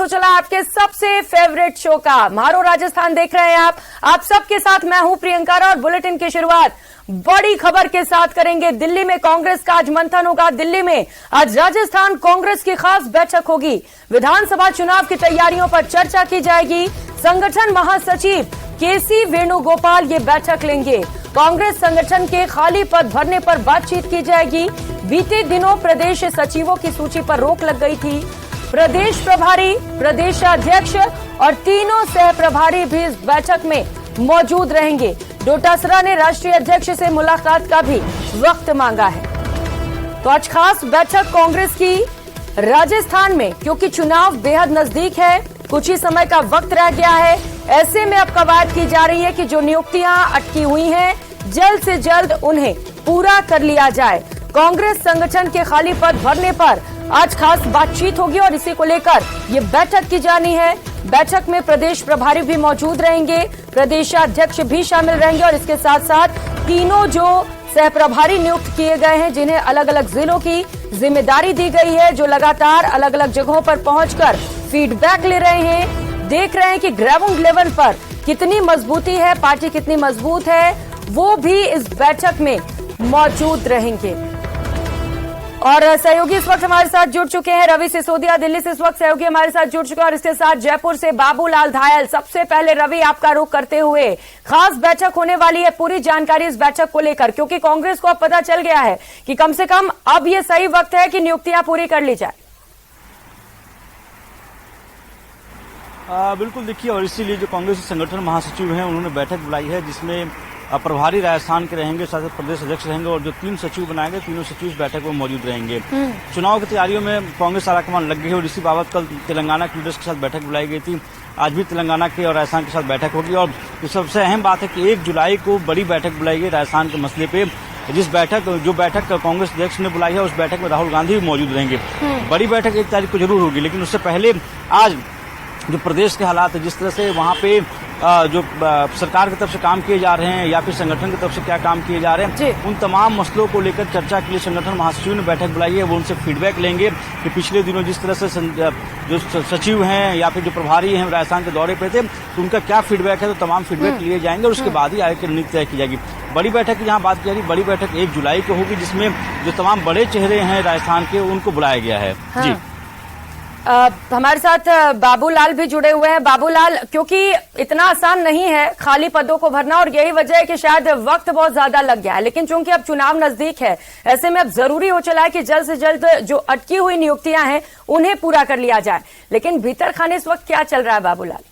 वक्त हो चला आपके सबसे फेवरेट शो का मारो राजस्थान देख रहे हैं आप सबके साथ मैं हूं प्रियंका और बुलेटिन की शुरुआत बड़ी खबर के साथ करेंगे। दिल्ली में कांग्रेस का आज मंथन होगा। दिल्ली में आज राजस्थान कांग्रेस की खास बैठक होगी। विधानसभा चुनाव की तैयारियों पर चर्चा की जाएगी। संगठन महासचिव केसी वेणुगोपाल ये बैठक लेंगे। कांग्रेस संगठन के खाली पद भरने पर बातचीत की जाएगी। बीते दिनों प्रदेश सचिवों की सूची पर रोक लग गई थी। प्रदेश प्रभारी, प्रदेशाध्यक्ष और तीनों सह प्रभारी भी इस बैठक में मौजूद रहेंगे। डोटासरा ने राष्ट्रीय अध्यक्ष से मुलाकात का भी वक्त मांगा है। तो आज खास बैठक कांग्रेस की राजस्थान में, क्योंकि चुनाव बेहद नजदीक है, कुछ ही समय का वक्त रह गया है। ऐसे में अब कवायद की जा रही है कि जो नियुक्तियां अटकी हुई हैं जल्द से जल्द उन्हें पूरा कर लिया जाए। कांग्रेस संगठन के खाली पद भरने पर आज खास बातचीत होगी और इसी को लेकर ये बैठक की जानी है। बैठक में प्रदेश प्रभारी भी मौजूद रहेंगे, प्रदेशाध्यक्ष भी शामिल रहेंगे और इसके साथ साथ तीनों जो सह प्रभारी नियुक्त किए गए हैं, जिन्हें अलग अलग जिलों की जिम्मेदारी दी गई है, जो लगातार अलग अलग जगहों पर पहुंचकर फीडबैक ले रहे हैं, देख रहे हैं कि ग्राउंड लेवल पर कितनी मजबूती है, पार्टी कितनी मजबूत है, वो भी इस बैठक में मौजूद रहेंगे। और सहयोगी इस वक्त हमारे साथ जुड़ चुके हैं। रवि सिसोदिया दिल्ली से इस वक्त सहयोगी हमारे साथ जुड़ चुके हैं और इसके साथ जयपुर से बाबूलाल धायल। सबसे पहले रवि, आपका रुख करते हुए, खास बैठक होने वाली है, पूरी जानकारी इस बैठक को लेकर, क्योंकि कांग्रेस को अब पता चल गया है कि कम से कम अब ये सही वक्त है कि नियुक्तियां पूरी कर ली जाए। बिल्कुल, देखिए, और इसीलिए जो कांग्रेस के संगठन महासचिव हैं उन्होंने बैठक बुलाई है, जिसमें प्रभारी राजस्थान के रहेंगे, साथ ही प्रदेश अध्यक्ष रहेंगे और जो 3 सचिव बनाए गए, तीनों सचिव इस बैठक में मौजूद रहेंगे। चुनाव की तैयारियों में कांग्रेस सारा कमान लग गई है और इसी बाबत कल तेलंगाना के लीडर्स के साथ बैठक बुलाई गई थी। आज भी तेलंगाना के और राजस्थान के साथ बैठक होगी और सबसे अहम बात है कि 1 जुलाई को बड़ी बैठक बुलाई गई राजस्थान के मसले पे। जो बैठक कांग्रेस अध्यक्ष ने बुलाई है, उस बैठक में राहुल गांधी भी मौजूद रहेंगे। बड़ी बैठक 1 तारीख को जरूर होगी, लेकिन उससे पहले आज जो प्रदेश के हालात है, जिस तरह से वहाँ पे जो सरकार की तरफ से काम किए जा रहे हैं या फिर संगठन की तरफ से क्या काम किए जा रहे हैं, उन तमाम मसलों को लेकर चर्चा के लिए संगठन महासचिव ने बैठक बुलाई है। वो उनसे फीडबैक लेंगे कि पिछले दिनों जिस तरह से जो सचिव हैं या फिर जो प्रभारी हैं राजस्थान के दौरे पे थे, तो उनका क्या फीडबैक है, तो तमाम फीडबैक लिए जाएंगे और उसके बाद ही आगे की रणनीति तय की जाएगी। बड़ी बैठक की जहाँ बात की जा रही, बड़ी बैठक 1 जुलाई को होगी, जिसमें जो तमाम बड़े चेहरे हैं राजस्थान के उनको बुलाया गया है। जी, हमारे साथ बाबूलाल भी जुड़े हुए हैं। बाबूलाल, क्योंकि इतना आसान नहीं है खाली पदों को भरना और यही वजह है कि शायद वक्त बहुत ज्यादा लग गया है, लेकिन चूंकि अब चुनाव नजदीक है, ऐसे में अब जरूरी हो चला है कि जल्द से जल्द जो अटकी हुई नियुक्तियां हैं उन्हें पूरा कर लिया जाए। लेकिन भीतर खाने इस वक्त क्या चल रहा है बाबूलाल?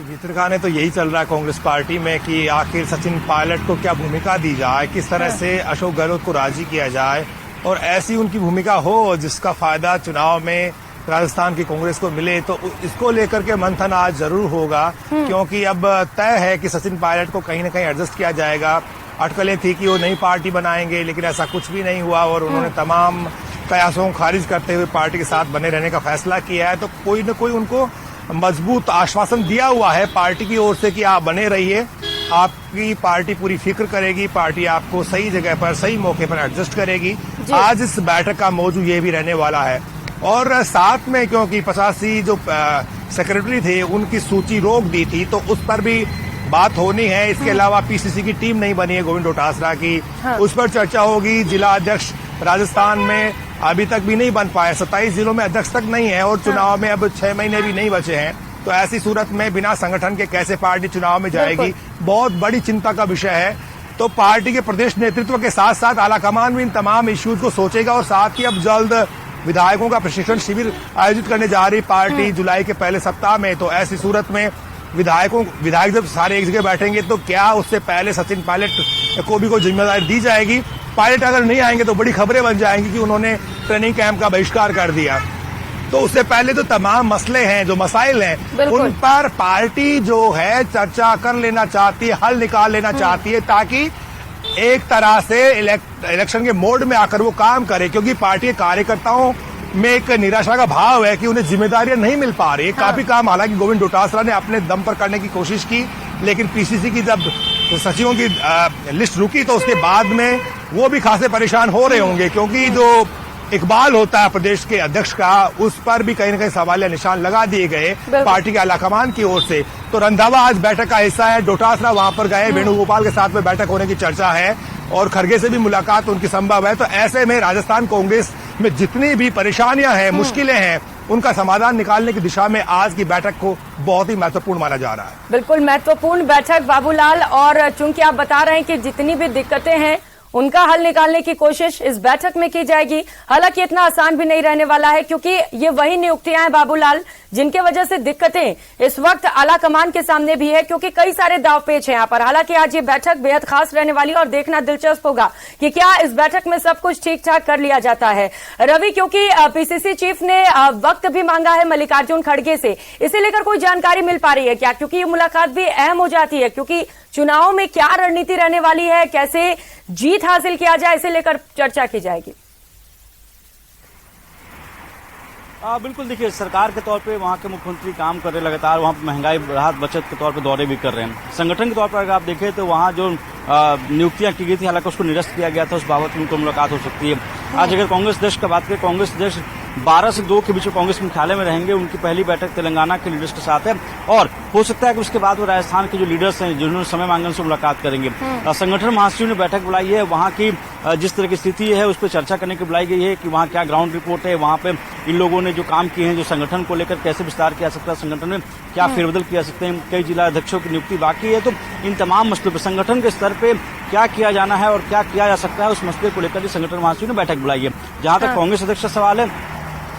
भीतर खाने तो यही चल रहा है कांग्रेस पार्टी में कि आखिर सचिन पायलट को क्या भूमिका दी जाए, किस तरह से अशोक गहलोत को राजी किया जाए और ऐसी उनकी भूमिका हो जिसका फायदा चुनाव में राजस्थान की कांग्रेस को मिले। तो इसको लेकर के मंथन आज जरूर होगा, क्योंकि अब तय है कि सचिन पायलट को कहीं न कहीं एडजस्ट किया जाएगा। अटकलें थी कि वो नई पार्टी बनाएंगे, लेकिन ऐसा कुछ भी नहीं हुआ और उन्होंने तमाम कयासों को खारिज करते हुए पार्टी के साथ बने रहने का फैसला किया है। तो कोई न कोई उनको मजबूत आश्वासन दिया हुआ है पार्टी की ओर से कि आप बने रहिए, आपकी पार्टी पूरी फिक्र करेगी, पार्टी आपको सही जगह पर सही मौके पर एडजस्ट करेगी। आज इस बैठक का मौजू ये भी रहने वाला है और साथ में क्योंकि 85 जो सेक्रेटरी थे उनकी सूची रोक दी थी, तो उस पर भी बात होनी है। इसके अलावा पीसीसी की टीम नहीं बनी है गोविंद डोटासरा की, उस पर चर्चा होगी। जिला अध्यक्ष राजस्थान में अभी तक भी नहीं बन पाए, 27 जिलों में अध्यक्ष तक नहीं है और चुनाव में अब 6 महीने भी नहीं बचे हैं। तो ऐसी सूरत में बिना संगठन के कैसे पार्टी चुनाव में जाएगी, बहुत बड़ी चिंता का विषय है। तो पार्टी के प्रदेश नेतृत्व के साथ साथ आलाकमान भी इन तमाम इश्यूज को सोचेगा और साथ ही अब जल्द विधायकों का प्रशिक्षण शिविर आयोजित करने जा रही पार्टी जुलाई के पहले सप्ताह में। तो ऐसी सूरत में विधायक जब सारे एक जगह बैठेंगे तो क्या उससे पहले सचिन पायलट को भी कोई जिम्मेदारी दी जाएगी? पायलट अगर नहीं आएंगे तो बड़ी खबरें बन जाएंगी कि उन्होंने ट्रेनिंग कैंप का बहिष्कार कर दिया। तो उससे पहले तो तमाम मसले हैं, जो मसाइल हैं, उन पर पार्टी जो है चर्चा कर लेना चाहती है, हल निकाल लेना चाहती है, ताकि एक तरह से इलेक्शन के मोड में आकर वो काम करे। क्योंकि पार्टी के कार्यकर्ताओं में एक निराशा का भाव है कि उन्हें जिम्मेदारियां नहीं मिल पा रही। काफी काम हालांकि गोविंद डोटासरा ने अपने दम पर करने की कोशिश की, लेकिन पीसीसी की जब सचिवों की लिस्ट रुकी तो उसके बाद में वो भी खासे परेशान हो रहे होंगे, क्योंकि जो इकबाल होता है प्रदेश के अध्यक्ष का, उस पर भी कहीं न कहीं सवालिया निशान लगा दिए गए पार्टी के आलाकमान की ओर से। तो रंधावा आज बैठक का हिस्सा है, डोटासरा वहां पर गए, वेणुगोपाल के साथ में बैठक होने की चर्चा है और खड़गे से भी मुलाकात उनकी संभव है। तो ऐसे में राजस्थान कांग्रेस में जितनी भी परेशानियां हैं, मुश्किलें हैं, उनका समाधान निकालने की दिशा में आज की बैठक को बहुत ही महत्वपूर्ण माना जा रहा है। बिल्कुल महत्वपूर्ण बैठक बाबूलाल, और चूंकि आप बता रहे हैं कि जितनी भी दिक्कतें हैं उनका हल निकालने की कोशिश इस बैठक में की जाएगी। हालांकि इतना आसान भी नहीं रहने वाला है, क्योंकि ये वही नियुक्तियां हैं बाबूलाल जिनके वजह से दिक्कतें इस वक्त आला कमान के सामने भी है, क्योंकि कई सारे दावपेच हैं यहाँ पर। हालांकि आज ये बैठक बेहद खास रहने वाली है और देखना दिलचस्प होगा कि क्या इस बैठक में सब कुछ ठीक ठाक कर लिया जाता है। रवि, क्योंकि पीसीसी चीफ ने वक्त भी मांगा है मल्लिकार्जुन खड़गे से, इसे लेकर कोई जानकारी मिल पा रही है क्या? क्योंकि ये मुलाकात भी अहम हो जाती है, क्योंकि चुनाव में क्या रणनीति रहने वाली है, कैसे जीत हासिल किया जाए, इसे लेकर चर्चा की जाएगी। बिल्कुल, देखिए सरकार के तौर पे वहाँ के मुख्यमंत्री काम कर रहे, लगातार वहाँ पे महंगाई राहत बचत के तौर पे दौरे भी कर रहे हैं। संगठन के तौर पर अगर आप देखें तो वहाँ जो नियुक्तियां की गई थी, हालांकि उसको निरस्त किया गया था, उस बाबत में उनको मुलाकात हो सकती है। आज अगर कांग्रेस अध्यक्ष की बात करें, कांग्रेस अध्यक्ष 12 से 2 के बीच में कांग्रेस मुख्यालय में रहेंगे। उनकी पहली बैठक तेलंगाना के लीडर्स के साथ है और हो सकता है कि उसके बाद वो राजस्थान के जो लीडर्स हैं जिन्होंने समय मांगे उनसे मुलाकात करेंगे। संगठन महासचिव ने बैठक बुलाई है, वहाँ की जिस तरह की स्थिति है उस पर चर्चा करने की बुलाई गई है कि वहाँ क्या ग्राउंड रिपोर्ट है, वहाँ पे इन लोगों ने जो काम किए हैं, जो संगठन को लेकर कैसे विस्तार किया सकता है, संगठन में क्या फेरबदल किया सकते हैं, कई जिला अध्यक्षों की नियुक्ति बाकी है। तो इन तमाम मसलों पर संगठन के स्तर पे क्या किया जाना है और क्या किया जा सकता है, उस मसले को लेकर संगठन महासचिव ने बैठक बुलाई है। जहां तक कांग्रेस अध्यक्ष का सवाल है,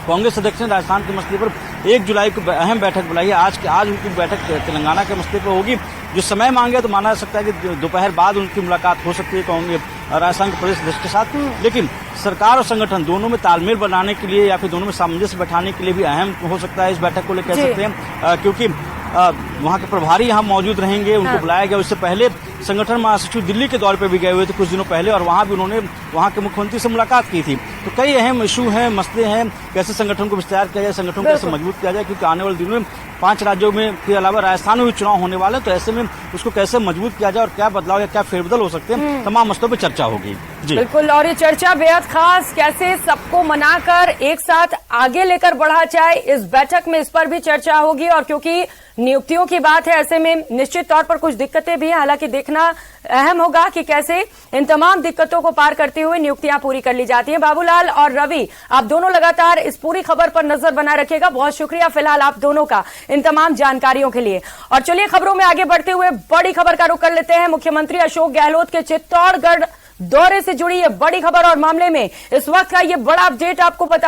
कांग्रेस अध्यक्ष ने राजस्थान के मसले पर 1 जुलाई को अहम बैठक बुलाई है। आज उनकी बैठक तेलंगाना के मसले पर होगी। जो समय मांगे तो माना जा सकता है कि दोपहर बाद उनकी मुलाकात हो सकती है कांग्रेस राजस्थान के प्रदेश अध्यक्ष के साथ। लेकिन सरकार और संगठन दोनों में तालमेल बनाने के लिए या फिर दोनों में सामंजस्य बैठाने के लिए भी अहम हो सकता है इस बैठक को लेकर, कह सकते हैं, क्योंकि वहाँ के प्रभारी यहाँ मौजूद रहेंगे, उनको बुलाया गया। उससे पहले संगठन महासचिव दिल्ली के दौरे पर भी गए हुए थे कुछ दिनों पहले और वहाँ भी उन्होंने वहाँ के मुख्यमंत्री से मुलाकात की थी। तो कई अहम इशू हैं, मसले हैं, कैसे संगठन को विस्तार किया जाए, संगठन को कैसे मजबूत किया जाए, क्योंकि आने वाले दिनों में 5 राज्यों में के अलावा राजस्थान में भी चुनाव होने वाले हैं। तो ऐसे में उसको कैसे मजबूत किया जाए और क्या बदलाव या क्या फेरबदल हो सकते हैं, तमाम मसलों पर चर्चा होगी। जी बिल्कुल, और ये चर्चा बेहद खास, कैसे सबको मनाकर एक साथ आगे लेकर बढ़ा जाए, इस बैठक में इस पर भी चर्चा होगी। और क्योंकि नियुक्तियों की बात है, ऐसे में निश्चित तौर पर कुछ दिक्कतें भी हैं, हालांकि देखना अहम होगा कि कैसे इन तमाम दिक्कतों को पार करते हुए नियुक्तियां पूरी कर ली जाती हैं। बाबूलाल और रवि, आप दोनों लगातार इस पूरी खबर पर नजर बनाए रखिएगा। बहुत शुक्रिया फिलहाल आप दोनों का इन तमाम जानकारियों के लिए। और चलिए खबरों में आगे बढ़ते हुए बड़ी खबर का रुख कर लेते हैं। मुख्यमंत्री अशोक गहलोत के चित्तौड़गढ़ दौरे से जुड़ी ये बड़ी खबर और मामले में इस वक्त का ये बड़ा अपडेट आपको बता